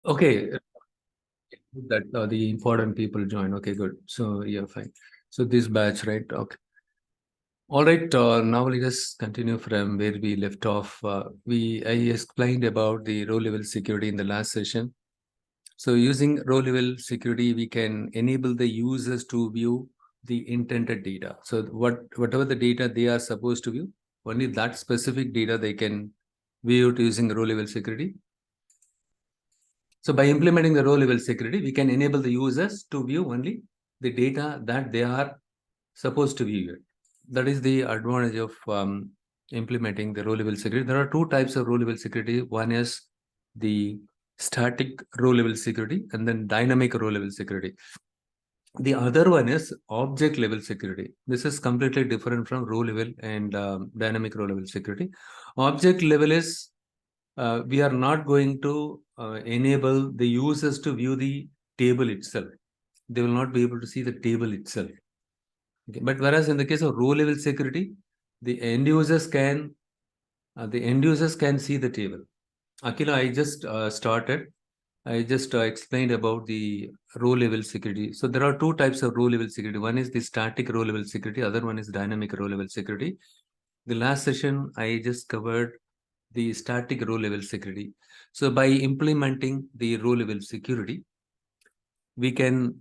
Okay, that the important people join. Okay, good. So yeah, fine. So this batch, right? Okay. All right. Now let us continue from where we left off. I explained about the row level security in the last session. So using row level security, we can enable the users to view the intended data. So whatever the data they are supposed to view, only that specific data they can view it using row level security. So by implementing the row level security, we can enable the users to view only the data that they are supposed to view. That is the advantage of implementing the row level security. There are two types of row level security. One is the static row level security and then dynamic row level security. The other one is object level security. This is completely different from row level and dynamic row level security. Object level is we are not going to enable the users to view the table itself. They will not be able to see the table itself. Okay. But whereas in the case of row level security, the end users can see the table. Akila, I just started. I just explained about the row level security. So there are two types of row level security. One is the static row level security. Other one is dynamic row level security. The last session, I just covered the static row level security. So by implementing the row level security, we can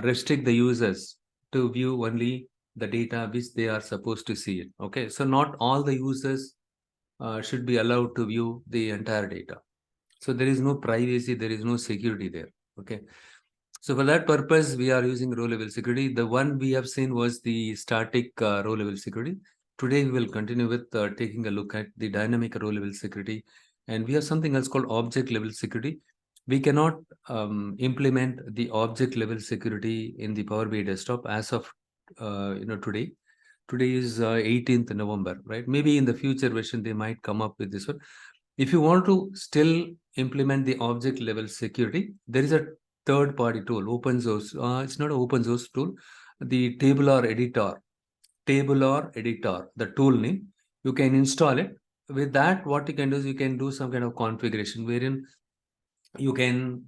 restrict the users to view only the data which they are supposed to see it. Okay, so not all the users should be allowed to view the entire data. So there is no privacy, there is no security there. Okay, so for that purpose, we are using row level security. The one we have seen was the static row level security. Today, we will continue with taking a look at the dynamic row level security. And we have something else called object level security. We cannot implement the object level security in the Power BI desktop as of today. Today is 18th November, right? Maybe in the future version, they might come up with this one. If you want to still implement the object level security, there is a third party tool, open source. It's not an open source tool. The Tabular Editor, the tool name, you can install it. With that, what you can do is you can do some kind of configuration wherein you can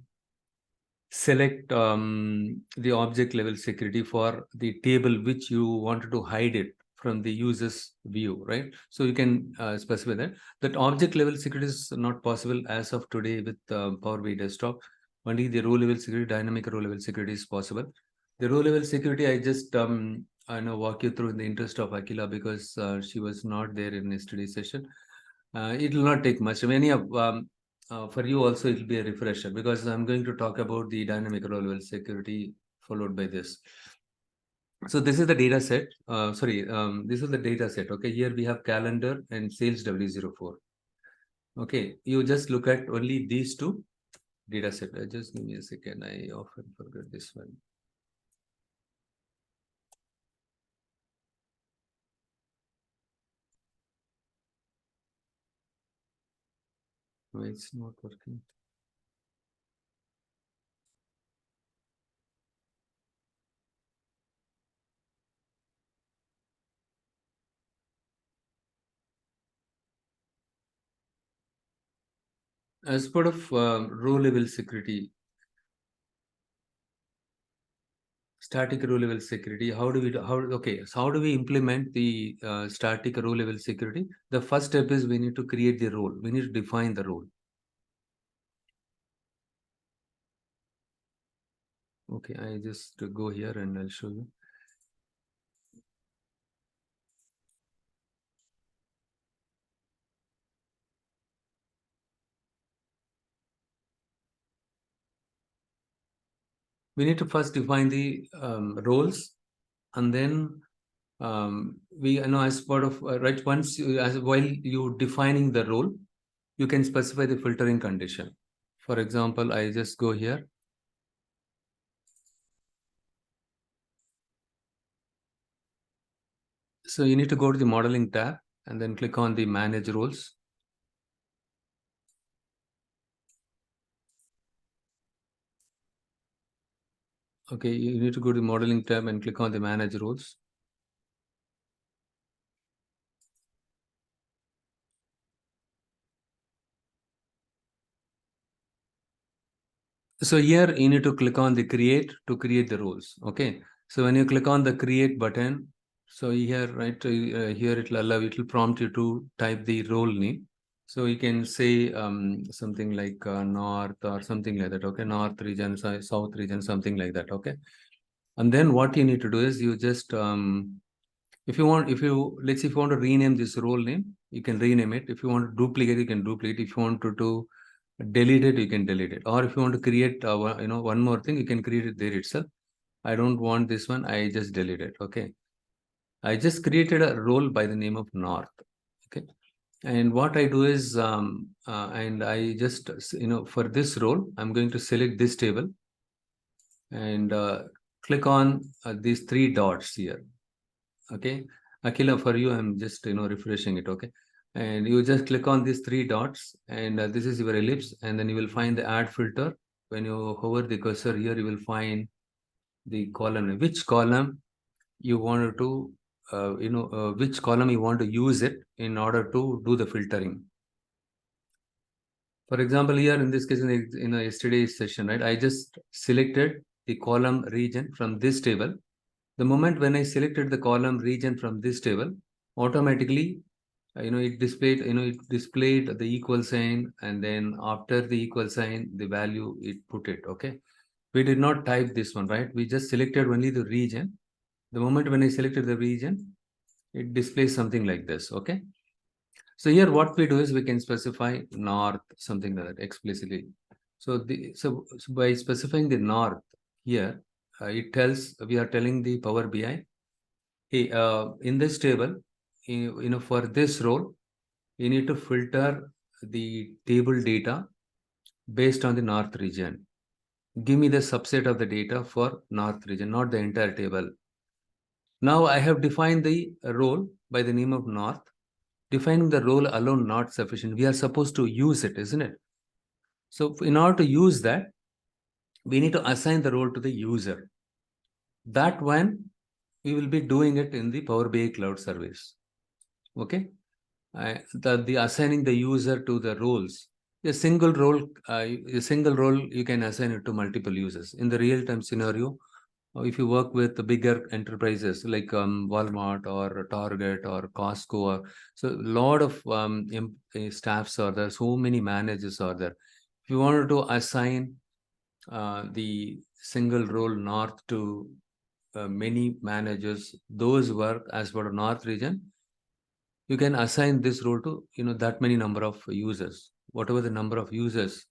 select the object level security for the table which you wanted to hide it from the user's view, right? So you can specify that object level security is not possible as of today with Power BI desktop. Only the row level security, dynamic row level security is possible. The row level security, I just I know walk you through in the interest of Akila because she was not there in yesterday's session. It will not take much. Many of for you also it will be a refresher because I'm going to talk about the dynamic row level security followed by this. So this is the data set. This is the data set. Okay, here we have calendar and sales W04. Okay, you just look at only these two data set. Just give me a second. I often forget this one. Why it's not working? As part of row level security, static row level security, how do we so how do we implement the static row level security? The first step is we need to create the role. We need to define the role. Okay, I just go here and I'll show you. We need to first define the roles, and then we as part of right once while you defining the role, you can specify the filtering condition. For example, I just go here. So you need to go to the modeling tab and then click on the manage roles. Okay, you need to go to the modeling tab and click on the manage roles. So here you need to click on the create to create the roles. Okay. So when you click on the create button, so here, right, here it will prompt you to type the role name. So you can say something like north or something like that. Okay. North region, south region, something like that. Okay. And then what you need to do is you just, if you want, let's say if you want to rename this role name, you can rename it. If you want to duplicate, you can duplicate. If you want to delete it, you can delete it. Or if you want to create one more thing, you can create it there itself. I don't want this one, I just delete it. Okay, I just created a role by the name of north. Okay, and what I do is and I just for this role I'm going to select this table and click on these three dots here. Okay, Akila, for you I'm just refreshing it. Okay, and you just click on these three dots and this is your ellipse, and then you will find the add filter. When you hover the cursor here, you will find the column, which column you want to which column you want to use it in order to do the filtering. For example, here in this case, in yesterday's session, right, I just selected the column region from this table. The moment when I selected the column region from this table, automatically it displayed the equal sign, and then after the equal sign the value it put it. Okay, we did not type this one, right? We just selected only the region. The moment when I selected the region, it displays something like this. Okay, so here what we do is we can specify north, something like that explicitly. So by specifying the north here, it tells, we are telling the Power BI, hey, in this table, for this role, you need to filter the table data based on the north region. Give me the subset of the data for north region, not the entire table. Now I have defined the role by the name of north. Defining the role alone not sufficient. We are supposed to use it, isn't it? So in order to use that, we need to assign the role to the user. That one, we will be doing it in the Power BI Cloud Service. Okay. The assigning the user to the roles. A single role you can assign it to multiple users. In the real-time scenario, if you work with the bigger enterprises like Walmart or Target or Costco, so a lot of staffs are there, so many managers are there. If you wanted to assign the single role north to many managers, those work as for the north region, you can assign this role to that many number of users. Whatever the number of users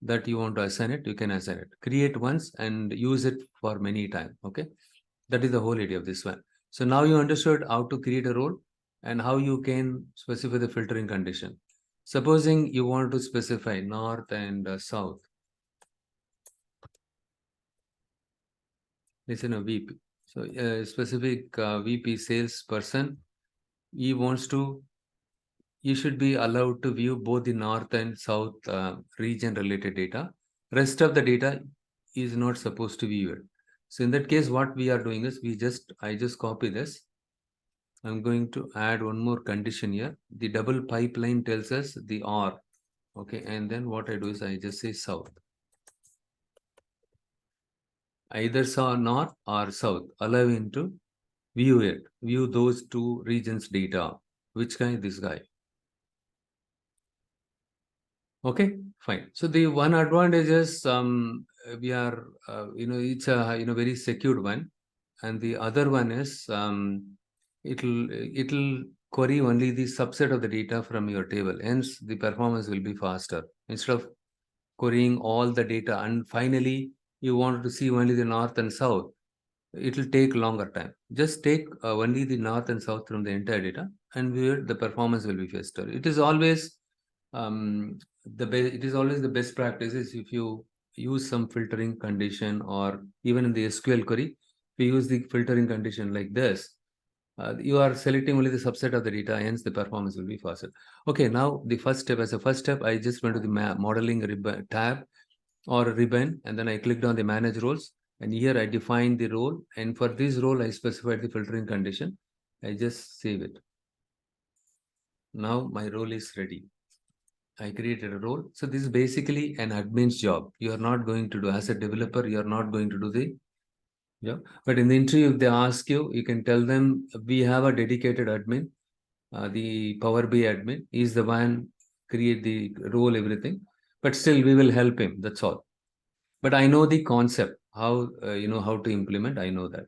that you want to assign it, you can assign it. Create once and use it for many times. Okay, that is the whole idea of this one. So now you understood how to create a role and how you can specify the filtering condition. Supposing you want to specify north and south. Listen, a VP. So a specific VP salesperson, he wants to, you should be allowed to view both the north and south region related data. Rest of the data is not supposed to be viewed. So in that case, what we are doing is I just copy this. I'm going to add one more condition here. The double pipeline tells us the OR. Okay, and then what I do is I just say south. Either north or south, allow him to view those two regions data. Which guy? This guy. Okay, fine. So the one advantage is we are it's a very secured one, and the other one is it'll query only the subset of the data from your table. Hence, the performance will be faster instead of querying all the data. And finally, you want to see only the north and south. It will take longer time. Just take only the north and south from the entire data, and the performance will be faster. It is always it is always the best practice is if you use some filtering condition, or even in the SQL query, if you use the filtering condition like this, you are selecting only the subset of the data, hence the performance will be faster. Okay, now the first step, as a first step, I just went to the modeling ribbon tab or ribbon, and then I clicked on the manage roles, and here I defined the role, and for this role I specified the filtering condition. I just save it. Now my role is ready. I created a role. So this is basically an admin's job. You are not going to do as a developer, you are not going to do the job. But in the interview, if they ask you, you can tell them we have a dedicated admin, the Power BI admin. He's the one create the role, everything. But still we will help him. That's all. But I know the concept, how how to implement. I know that.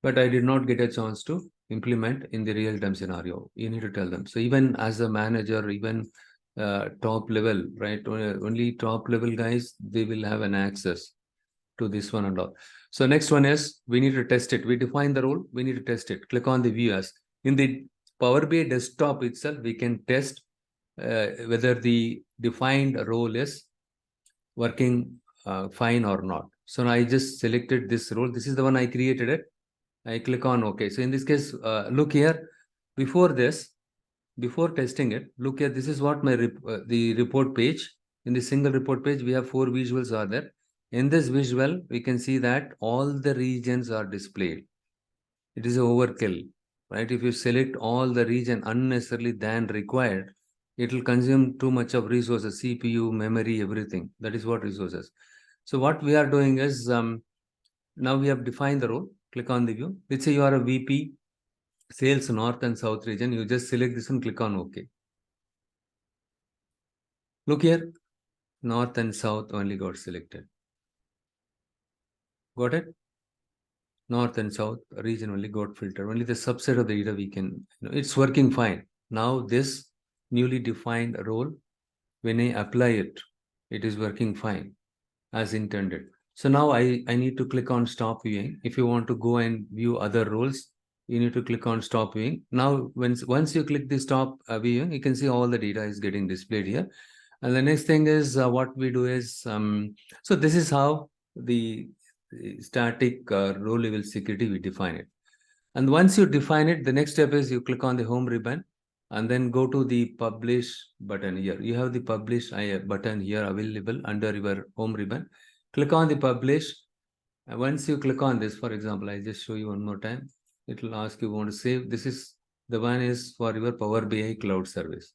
But I did not get a chance to implement in the real time scenario. You need to tell them. So even as a manager, even top level, right? Only top level guys, they will have an access to this one and all. So next one is we need to test it. We define the role, we need to test it. Click on the view as. In the Power BI desktop itself, we can test whether the defined role is working fine or not. So now I just selected this role. This is the one I created it. I click on OK. So in this case, look here, before this, before testing it, look here, this is what my the report page. In the single report page, we have 4 visuals are there. In this visual, we can see that all the regions are displayed. It is overkill, right? If you select all the region unnecessarily than required, it will consume too much of resources, CPU, memory, everything. That is what resources. So what we are doing is, now we have defined the role. Click on the view. Let's say you are a VP, sales north and south region. You just select this and click on OK. Look here, north and south only got selected. Got it? North and south region only got filtered. Only the subset of the data we can, it's working fine. Now this newly defined role, when I apply it, it is working fine as intended. So now I need to click on stop viewing. If you want to go and view other roles, you need to click on stop viewing. Now, once you click the stop viewing, you can see all the data is getting displayed here. And the next thing is what we do is, so this is how the static row level security, we define it. And once you define it, the next step is you click on the home ribbon and then go to the publish button here. You have the publish button here available under your home ribbon. Click on the publish. And once you click on this, for example, I just show you one more time. It will ask you want to save. This is the one is for your Power BI cloud service.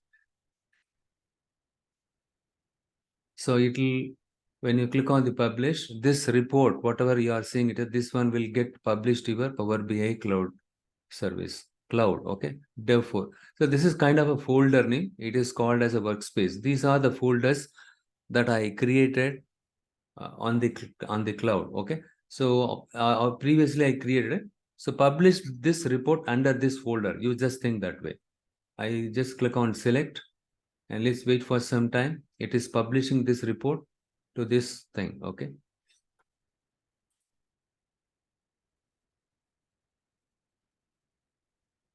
So it will, when you click on the publish, this report, whatever you are seeing it, this one will get published to your Power BI cloud service, cloud, okay, dev4. So this is kind of a folder name. It is called as a workspace. These are the folders that I created on the cloud, okay. So previously I created it. So publish this report under this folder. You just think that way. I just click on select and let's wait for some time. It is publishing this report to this thing, okay.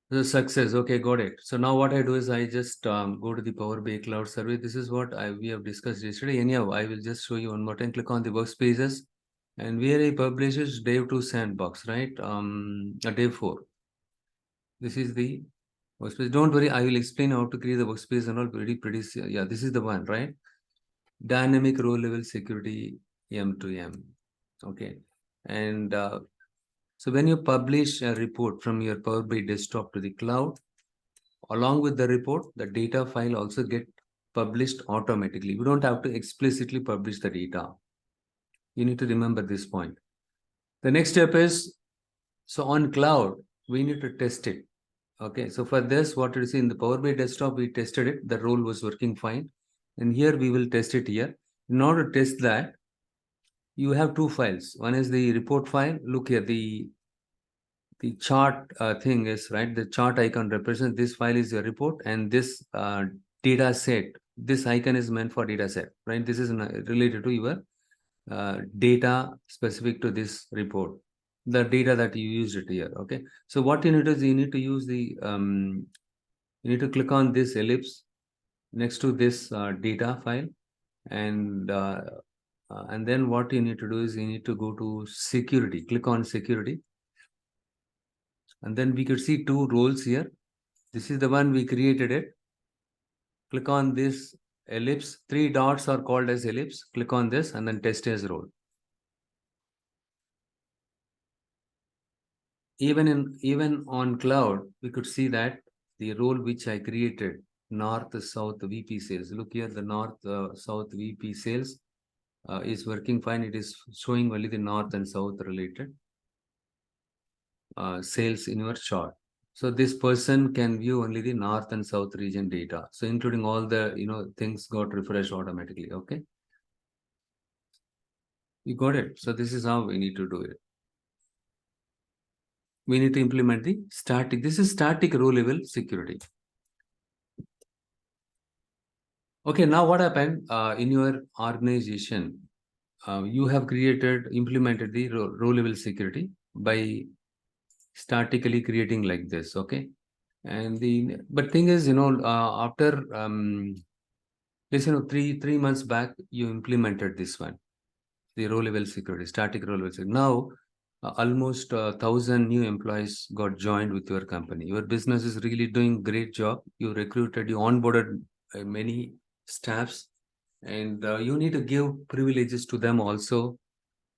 The success, okay, got it. So now what I do is I just go to the Power BI cloud service. This is what we have discussed yesterday. Anyhow, I will just show you one more time. Click on the workspaces and where I publish is Dev2 sandbox, right? Dev4. This is the workspace. Don't worry, I will explain how to create the workspace and all pretty soon. Yeah, this is the one, right? Dynamic row level security M2M. Okay. And so when you publish a report from your Power BI desktop to the cloud, along with the report, the data file also get published automatically. We don't have to explicitly publish the data. You need to remember this point. The next step is, so on cloud, we need to test it. Okay, so for this, what you see in the Power BI desktop, we tested it. The role was working fine. And here we will test it here. In order to test that, you have 2 files. One is the report file. Look here, the chart thing is, right, the chart icon represents this file is your report, and this data set, this icon is meant for data set, right? This is related to your data specific to this report, the data that you used it here, okay? So what you need to do is you need to use the, you need to click on this ellipse next to this data file, and then what you need to do is you need to go to security, click on security. And then we could see 2 roles here. This is the one we created it. Click on this ellipse. 3 dots are called as ellipse. Click on this and then test as role. Even on cloud, we could see that the role which I created, North South VP sales. Look here, the North South VP sales is working fine. It is showing only the North and South related sales in your chart. So this person can view only the North and South region data. So including all the, things got refreshed automatically. Okay. You got it. So this is how we need to do it. We need to implement the static. This is static row level security. Okay, now what happened in your organization? You have implemented the row level security by statically creating like this. Okay, but thing is, after let's 3 months back, you implemented this one, the row level security, static row level security. Now, almost 1,000 new employees got joined with your company. Your business is really doing great job. You recruited, you onboarded many staffs, and you need to give privileges to them also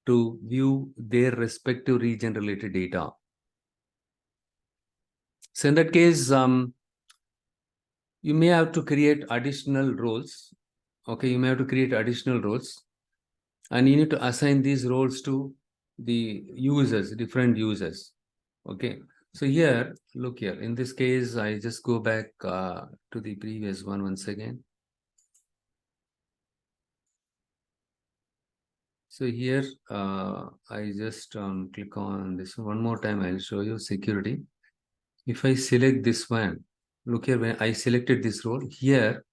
to view their respective region related data. So in that case, you may have to create additional roles. Okay, you may have to create additional roles, and you need to assign these roles to the users, different users. Okay, so here, look here. In this case, I just go back to the previous one once again. So here, I just click on this one more time. I'll show you security. If I select this one, look here, when I selected this role here,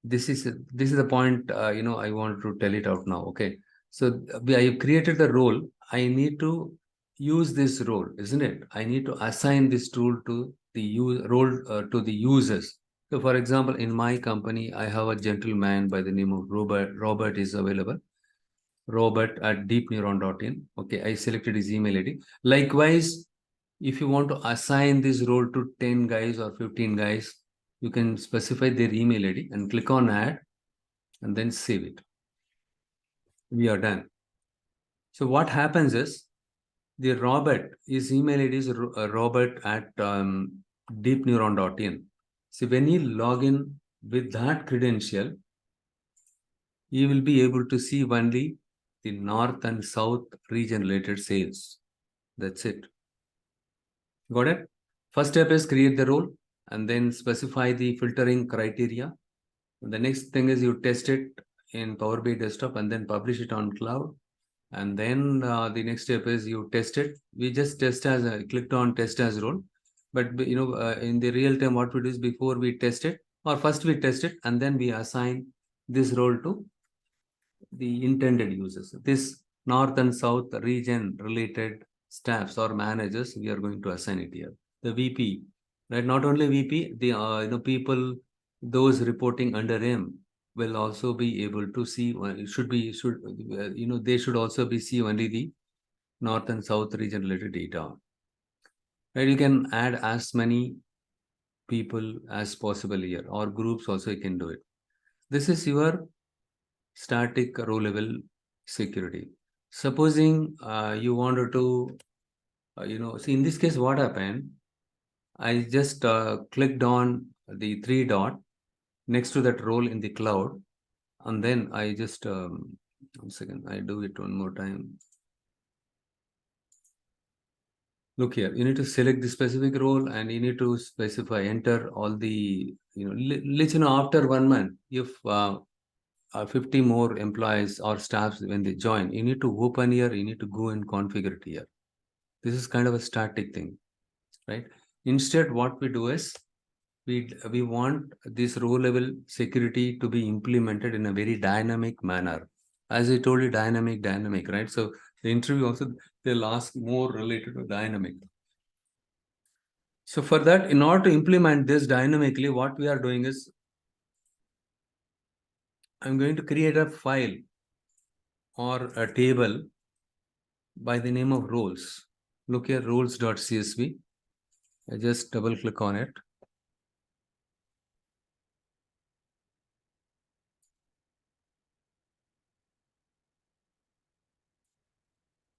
this is the point, I want to tell it out now. Okay, so I created the role. I need to use this role, isn't it? I need to assign this tool to the role to the users. So for example, in my company, I have a gentleman by the name of Robert is available. Robert at deepneuron.in. Okay, I selected his email ID. Likewise, if you want to assign this role to 10 guys or 15 guys, you can specify their email ID and click on add and then save it. We are done. So what happens is the Robert, his email ID is robert at deepneuron.in. So when you log in with that credential, you will be able to see only the North and South region related sales. That's it. Got it? First step is create the role and then specify the filtering criteria. The next thing is you test it in Power BI desktop and then publish it on cloud. And then the next step is you test it. We just clicked on test as role. But in the real time, what we do is before we test it, or first we test it and then we assign this role to the intended users. This North and South region related staffs or managers, we are going to assign it here. The VP, right? Not only VP, the people, those reporting under him will also be able to see. They should also be see only the North and South region related data. Right? You can add as many people as possible here, or groups also you can do it. This is your static row level security. Supposing you wanted to, see in this case, what happened? I just clicked on the 3 dot next to that role in the cloud. And then I just, 1 second, I do it one more time. Look here, you need to select the specific role and you need to specify, enter all the, after 1 month, if 50 more employees or staffs when they join, you need to open here, you need to go and configure it here. This is kind of a static thing, right? Instead, what we do is we want this row level security to be implemented in a very dynamic manner. As I told you, dynamic, right? So the interview also, they'll ask more related to dynamic. So for that, in order to implement this dynamically, what we are doing is I'm going to create a file or a table by the name of roles. Look here, roles.csv. I just double click on it.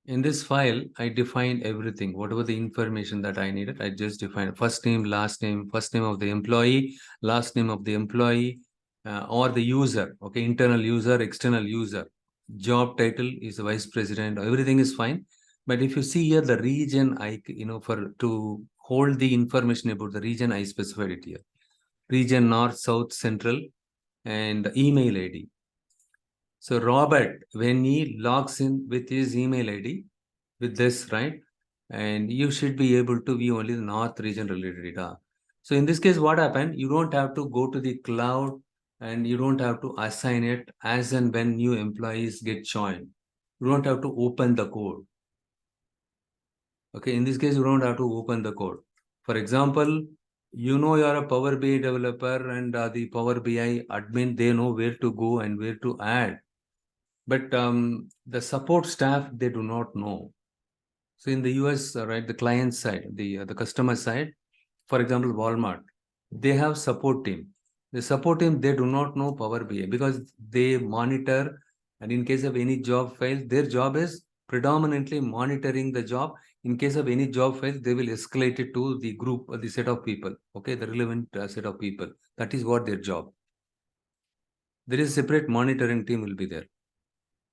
In this file, I defined everything, whatever the information that I needed. I just defined first name, first name of the employee, last name of the employee, or the user. Okay, internal user, external user. Job title is vice president. Everything is fine. But if you see here, the region, for to hold the information about the region, I specified it here. Region north, south, central, and email ID. So Robert, when he logs in with his email ID, with this, right? And you should be able to view only the north region related data. So in this case, what happened? You don't have to go to the cloud and you don't have to assign it as and when new employees get joined. You don't have to open the code. Okay, in this case, you don't have to open the code. For example, you're a Power BI developer and the Power BI admin, they know where to go and where to add. But the support staff, they do not know. So in the US, right, the client side, the customer side, for example, Walmart, they have support team. The support team, they do not know Power BI because they monitor, and in case of any job file, their job is predominantly monitoring the job. In case of any job file, they will escalate it to the group or the set of people, okay, the relevant set of people. That is what their job. There is a separate monitoring team will be there.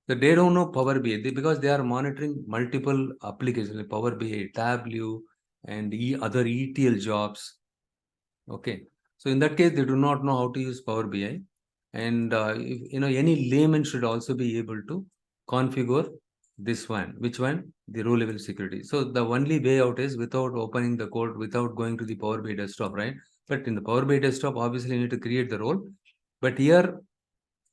So they don't know Power BI because they are monitoring multiple applications like Power BI, Tableau, and other ETL jobs. Okay. So in that case, they do not know how to use Power BI. And any layman should also be able to configure this one. Which one? The row level security. So the only way out is without opening the code, without going to the Power BI desktop, right? But in the Power BI desktop, obviously you need to create the role. But here,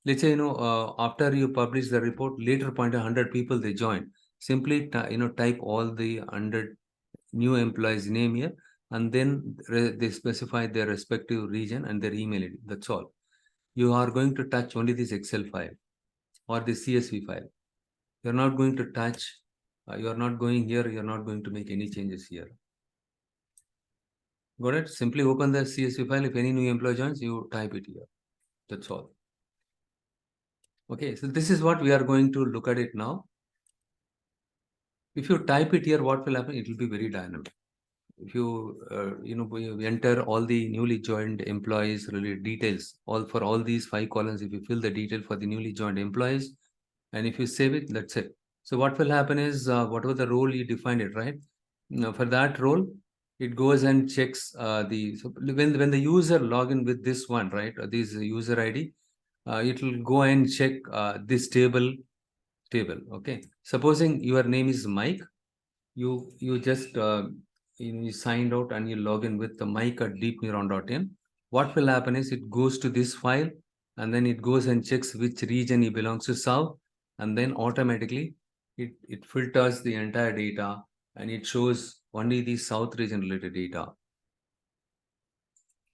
let's say, after you publish the report, later point 100 people, they join. Simply, type all the 100 new employees name here, and then they specify their respective region and their email ID. That's all. You are going to touch only this Excel file or the CSV file. You're not going to touch, you're not going here, you're not going to make any changes here. Got it? Simply open the CSV file. If any new employee joins, you type it here. That's all. Okay, so this is what we are going to look at it now. If you type it here, what will happen? It will be very dynamic. If you we enter all the newly joined employees related details, all for all these 5 columns, if you fill the detail for the newly joined employees, and if you save it, that's it. So what will happen is whatever the role you defined it, right? Now for that role, it goes and checks when the user log in with this one, right? This user ID, it will go and check this table. Okay. Supposing your name is Mike, you just you signed out and you log in with the Mike at deepneuron.in. What will happen is it goes to this file and then it goes and checks which region it belongs to serve, and then automatically it filters the entire data and it shows only the south region related data.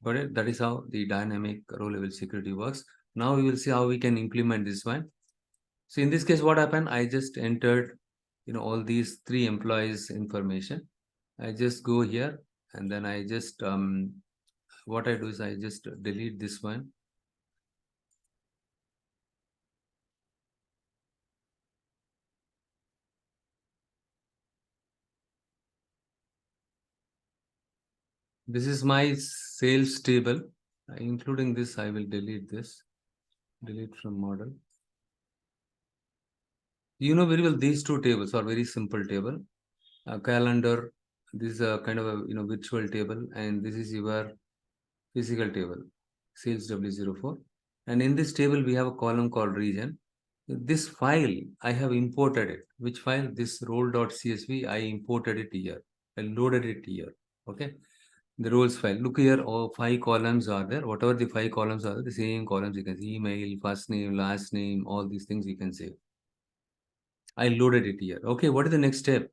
Got it? That is how the dynamic row level security works. Now we will see how we can implement this one. So in this case, what happened? I just entered all these 3 employees information. I just go here and then I just what I do is I just delete this one. This is my sales table. Including this, I will delete this. Delete from model. You know very well these 2 tables are very simple table. Calendar, this is a kind of a virtual table, and this is your physical table, sales W04. And in this table, we have a column called region. This file, I have imported it. Which file? This role.csv, I imported it here. I loaded it here. Okay. The roles file. Look here, all 5 columns are there. Whatever the 5 columns are, the same columns you can see. Email, first name, last name, all these things you can save. I loaded it here. Okay, what is the next step?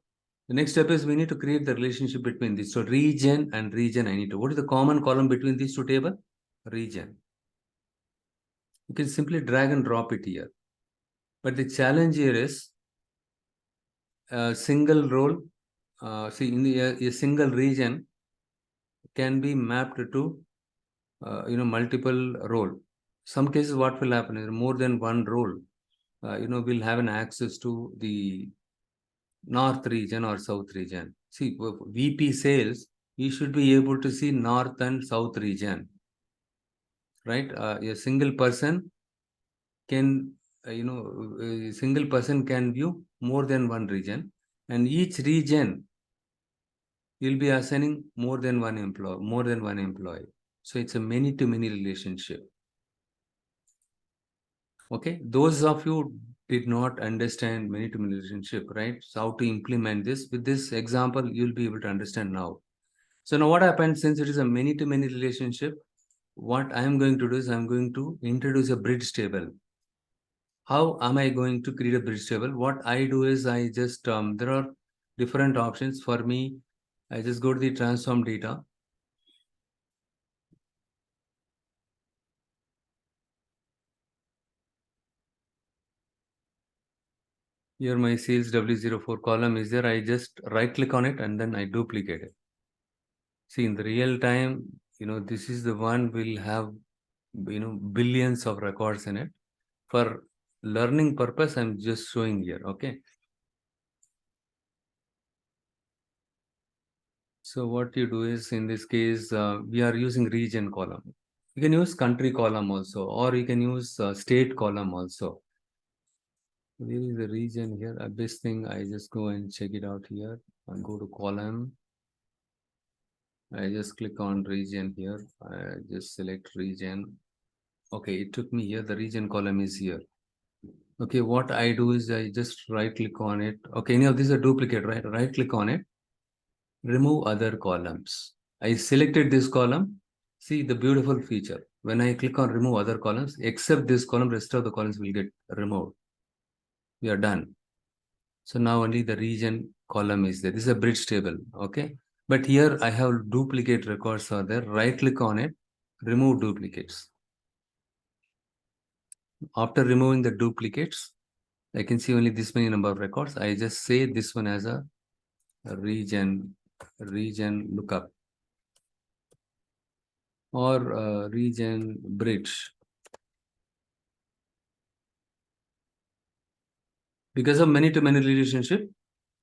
The next step is we need to create the relationship between these. So region and region, I need to. What is the common column between these 2 tables? Region. You can simply drag and drop it here. But the challenge here is a single role. See, in a single region can be mapped to multiple role. Some cases, what will happen is more than one role. Will have an access to the north region or south region. See, VP sales, you should be able to see north and south region, right? A single person can, a single person can view more than one region, and each region you'll be assigning more than one employee. So it's a many-to-many relationship. Okay, those of you did not understand many-to-many relationship, right? So how to implement this with this example, you'll be able to understand now. So now what happens, since it is a many-to-many relationship, what I am going to do is I'm going to introduce a bridge table. How am I going to create a bridge table? What I do is I just, there are different options for me. I just go to the transform data. Here my sales W04 column is there. I just right click on it and then I duplicate it. See, in the real time, this is the one will have, billions of records in it. For learning purpose, I'm just showing here, okay? So what you do is, in this case, we are using region column. You can use country column also, or you can use state column also. Where is the region here? This thing, I just go and check it out here and go to column. I just click on region here. I just select region. Okay, it took me here. The region column is here. Okay, what I do is I just right click on it. Okay, now this is a duplicate, right? Right click on it. Remove other columns. I selected this column. See the beautiful feature. When I click on remove other columns, except this column, rest of the columns will get removed. We are done. So now only the region column is there. This is a bridge table, okay? But here I have duplicate records are there. Right click on it, remove duplicates. After removing the duplicates, I can see only this many number of records. I just say this one as a region lookup or region bridge. Because of many-to-many relationship,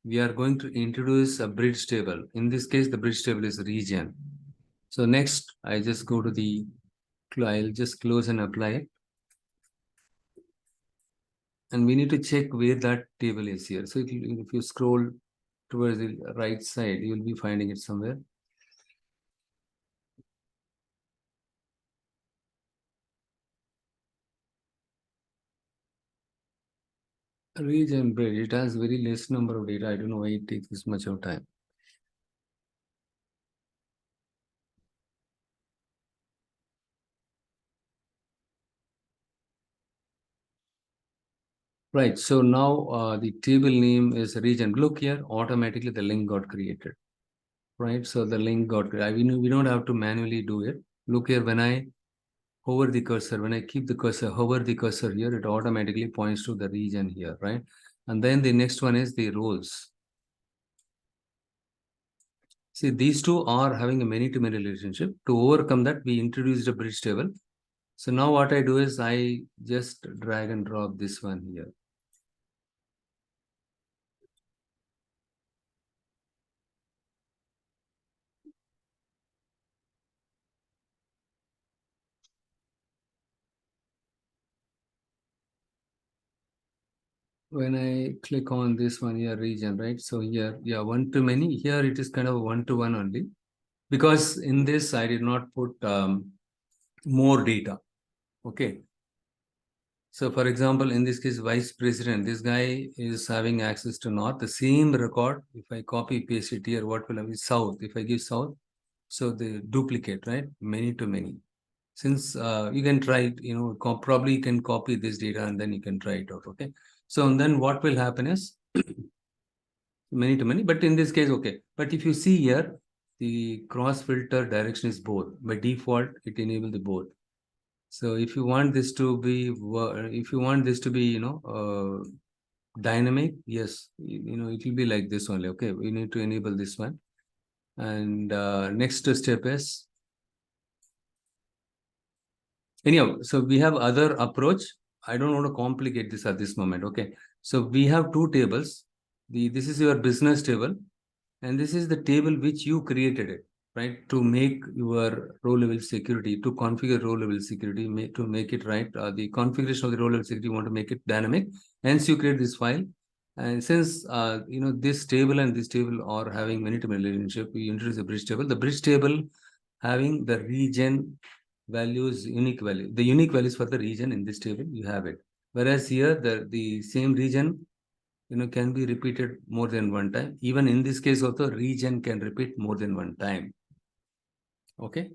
we are going to introduce a bridge table. In this case, the bridge table is region. So next, I just go to the, I'll just close and apply it. And we need to check where that table is here. So if you scroll towards the right side, you'll be finding it somewhere. Region bridge, it has very less number of data. I don't know why it takes this much of time. Right, so now the table name is region. Look here, automatically the link got created. Right, so the link got created. We don't have to manually do it. Look here, when I hover the cursor, when I keep the cursor, hover the cursor here, it automatically points to the region here, right? And then the next one is the roles. See, these two are having a many-to-many relationship. To overcome that, we introduced a bridge table. So now what I do is I just drag and drop this one here. When I click on this one here, region, right? So here, yeah, one-to-many. Here it is kind of one-to-one only. Because in this, I did not put more data. Okay. So for example, in this case, vice president, this guy is having access to north. The same record, if I copy paste it here, what will I be south? If I give south, so the duplicate, right? Many to many. Since you can try it, probably you can copy this data and then you can try it out, okay? So and then what will happen is many to many, but in this case, okay. But if you see here, the cross filter direction is both. By default, it enables the both. So if you want this to be, dynamic, yes, it will be like this only. Okay, we need to enable this one. And next step is, anyhow, so we have other approach. I don't want to complicate this at this moment. Okay, so we have two tables. This is your business table, and this is the table which you created it, right? To make your row level security, to configure row level security, to make it right. The configuration of the row level security, you want to make it dynamic. Hence, you create this file. And since this table and this table are having many-to-many relationship, we introduce a bridge table. The bridge table having the region values, unique value. The unique values for the region in this table, you have it. Whereas here, the same region can be repeated more than one time. Even in this case also, region can repeat more than one time. Okay.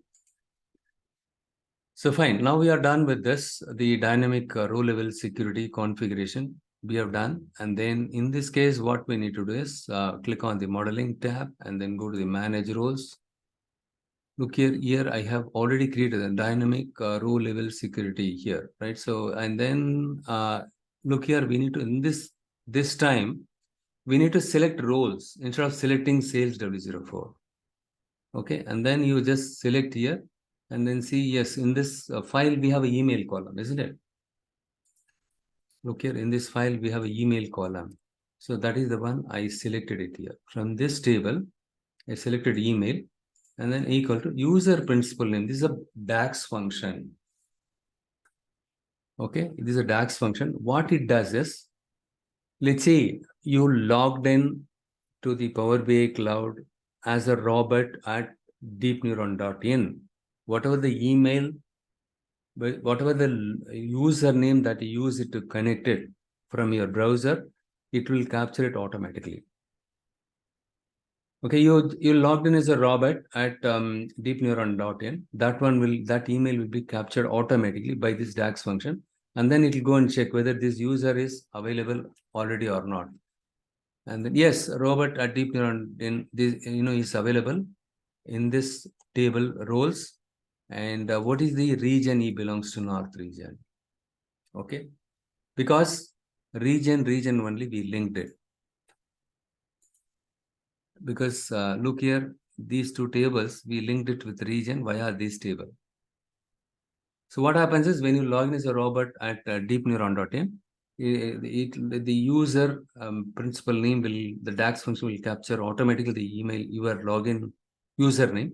So fine. Now we are done with this, the dynamic row level security configuration we have done. And then in this case, what we need to do is click on the modeling tab and then go to the manage roles. Look here I have already created a dynamic row level security here, right? So, and then look here, we need to, in this time, we need to select roles instead of selecting sales W04. Okay, and then you just select here and then see, yes, in this file, we have an email column, isn't it? Look here, in this file, we have an email column. So that is the one I selected it here. From this table, I selected email and then equal to user principal name. This is a DAX function. Okay, this is a DAX function. What it does is, let's say you logged in to the Power BI cloud as a Robert at deepneuron.in. Whatever the email, whatever the username that you use it to connect it from your browser, it will capture it automatically. Okay, you logged in as a Robert at deepneuron.in. That email will be captured automatically by this DAX function, and then it will go and check whether this user is available already or not. And then, yes, Robert at deepneuron is available in this table roles. And what is the region? He belongs to North region. Okay, because region only we linked it. Because look here, these two tables, we linked it with region via this table. So what happens is when you log in as a Robert at deepneuron.in, the user principal name the DAX function will capture automatically the email, your login username,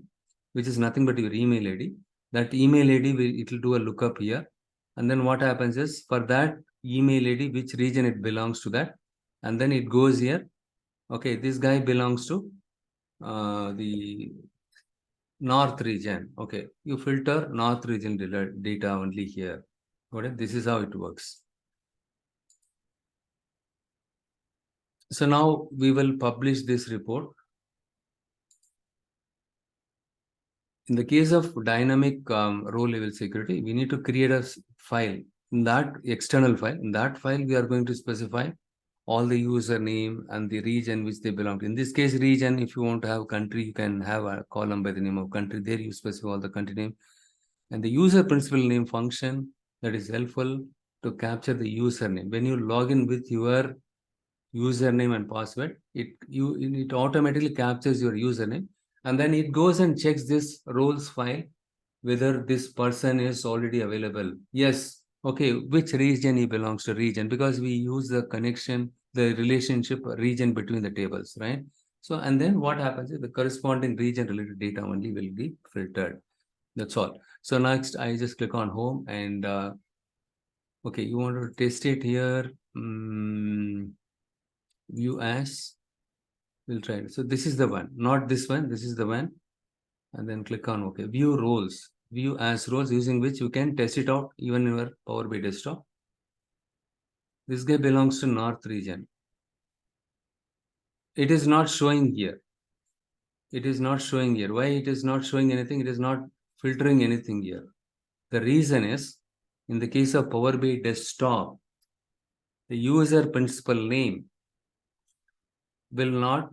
which is nothing but your email ID. That email ID, it will do a lookup here. And then what happens is for that email ID, which region it belongs to that. And then it goes here. Okay, this guy belongs to the North region. Okay, you filter North region data only here. Okay, this is how it works. So now we will publish this report. In the case of dynamic row level security, we need to create a file. In that external file, we are going to specify all the username and the region which they belong to. In this case, region, if you want to have country, you can have a column by the name of country. There you specify all the country name. And the user principal name function that is helpful to capture the username. When you log in with your username and password, it automatically captures your username, and then it goes and checks this roles file whether this person is already available. Yes, okay, which region he belongs to region, because we use the connection, the relationship region between the tables, right? So, and then what happens is the corresponding region related data only will be filtered. That's all. So next, I just click on home and okay, you want to test it here. View as, we'll try it. So this is the one, not this one. This is the one, and then click on OK. View roles, view as roles, using which you can test it out even in your Power BI desktop. This guy belongs to North region. It is not showing here. It is not showing here. Why it is not showing anything? It is not filtering anything here. The reason is, in the case of Power BI desktop, the user principal name will not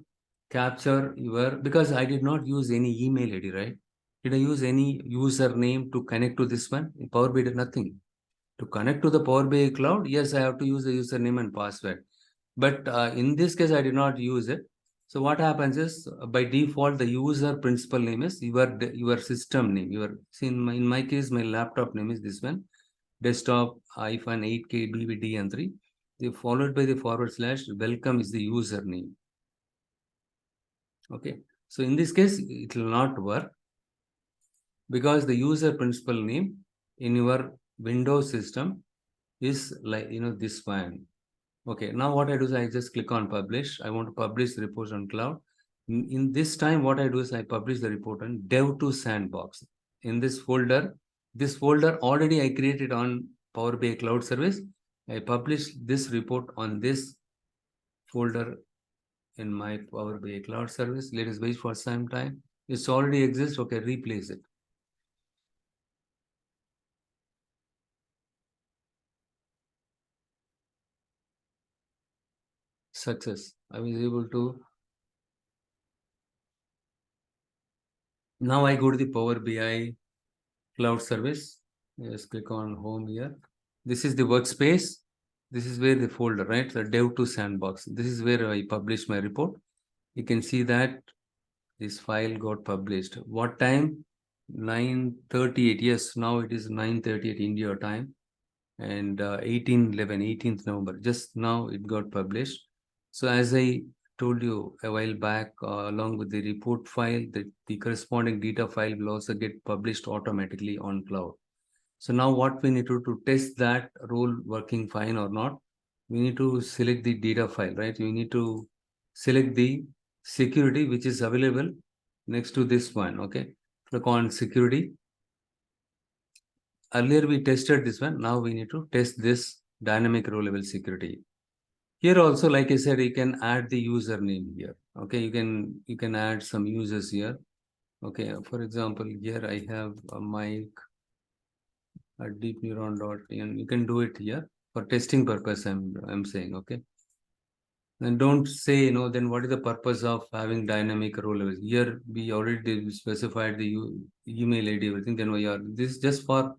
capture your, because I did not use any email ID, right? Did I use any username to connect to this one? In Power BI did nothing. To connect to the Power BI cloud, yes, I have to use the username and password. But in this case, I did not use it. So what happens is, by default, the user principal name is your system name. In my case, my laptop name is this one, desktop -8K BBDN3. The followed by the forward slash, welcome is the username. Okay. So in this case, it will not work because the user principal name in your Windows system is like, this one. Okay. Now what I do is I just click on publish. I want to publish the report on cloud. In this time, what I do is I publish the report on dev2 sandbox. In this folder already I created on Power BI Cloud Service. I publish this report on this folder in my Power BI Cloud Service. Let us wait for some time. It's already exists. Okay, replace it. Success. I was able to. Now I go to the Power BI Cloud Service. Just click on home here. This is the workspace. This is where the folder, right? The dev2 sandbox. This is where I publish my report. You can see that this file got published. What time? 9:38. Yes, now it is 9:30 at India time. And 18th November. Just now it got published. So as I told you a while back, along with the report file, the corresponding data file will also get published automatically on cloud. So now what we need to test that role working fine or not, we need to select the data file, right? We need to select the security which is available next to this one, okay? Click on security. Earlier we tested this one. Now we need to test this dynamic row level security. Here also, like I said, you can add the username here. Okay, you can add some users here. Okay, for example, here I have a Mike at deepneuron.in. You can do it here for testing purpose. I'm saying, okay. And don't say, then what is the purpose of having dynamic row levels? Here we already specified the email ID, everything. Then we are this is just for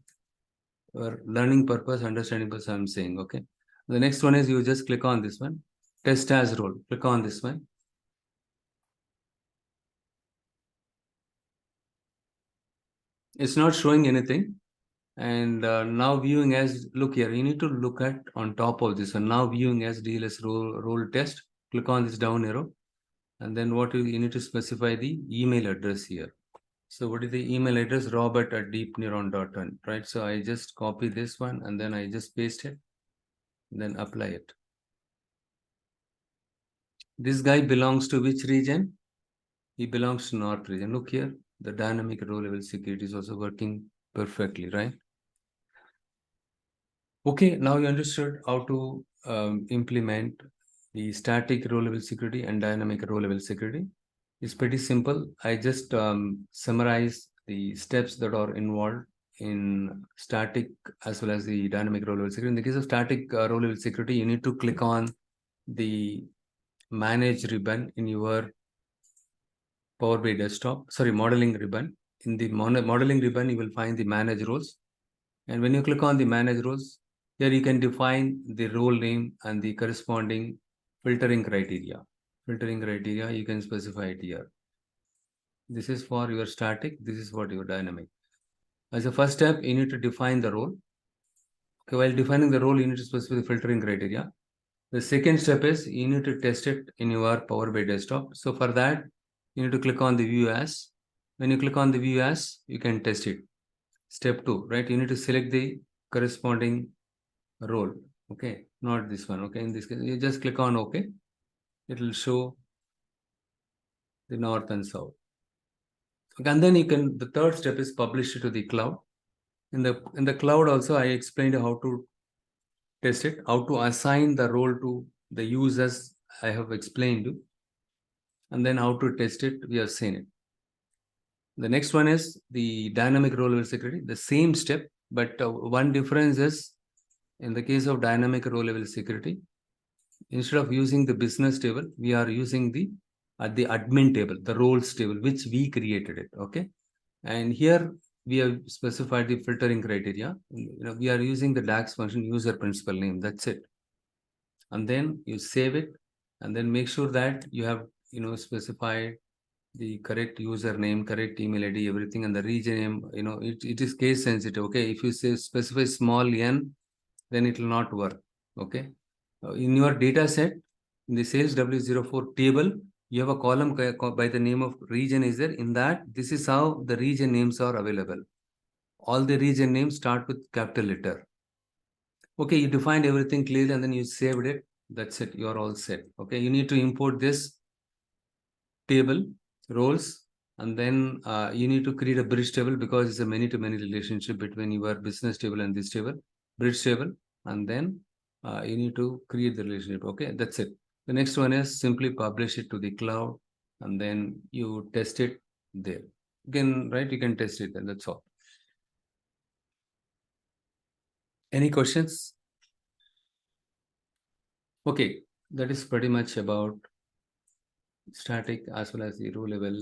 learning purpose, understanding purpose, I'm saying, okay. The next one is you just click on this one, test as role. Click on this one. It's not showing anything. And now viewing as, look here, you need to look at on top of this one. Now viewing as DLS role test. Click on this down arrow. And then what you need to specify the email address here. So what is the email address? Robert@deepneuron.in, right? So I just copy this one and then I just paste it, then apply it. This guy belongs to which region? He belongs to North region. Look here, the dynamic row level security is also working perfectly, right? Okay, now you understood how to implement the static row level security and dynamic row level security. It's pretty simple. I just summarize the steps that are involved in static as well as the dynamic row level security. In the case of static row level security, you need to click on the manage ribbon in your Power BI desktop, sorry, modeling ribbon. In the modeling ribbon, you will find the manage roles. And when you click on the manage roles, here you can define the role name and the corresponding filtering criteria. Filtering criteria, you can specify it here. This is for your static, this is for your dynamic. As a first step, you need to define the role. Okay, while defining the role, you need to specify the filtering criteria. The second step is you need to test it in your Power BI desktop. So for that, you need to click on the view as. When you click on the view as, you can test it. Step 2, right? You need to select the corresponding role. Okay, not this one. Okay, in this case, you just click on OK. It will show the north and south. Okay, and then the third step is publish it to the cloud. In the cloud also, I explained how to test it, how to assign the role to the users I have explained to, and then how to test it, we have seen it. The next one is the dynamic role level security, the same step, but one difference is in the case of dynamic row level security, instead of using the business table, we are using the admin table, the roles table, which we created it. Okay. And here we have specified the filtering criteria. We are using the DAX function user principal name. That's it. And then you save it and then make sure that you have, specified the correct username, correct email ID, everything, and the region name. It is case sensitive. Okay. If you say specify small n, then it will not work. Okay. In your data set, in the sales W04 table, you have a column by the name of region is there. In that, this is how the region names are available. All the region names start with capital letter. Okay, you defined everything clearly and then you saved it. That's it. You are all set. Okay, you need to import this table, roles, and then you need to create a bridge table because it's a many-to-many relationship between your business table and this table, bridge table, and then you need to create the relationship. Okay, that's it. The next one is simply publish it to the cloud, and then you test it there. You can, right? You can test it, and that's all. Any questions? Okay, that is pretty much about static as well as the row level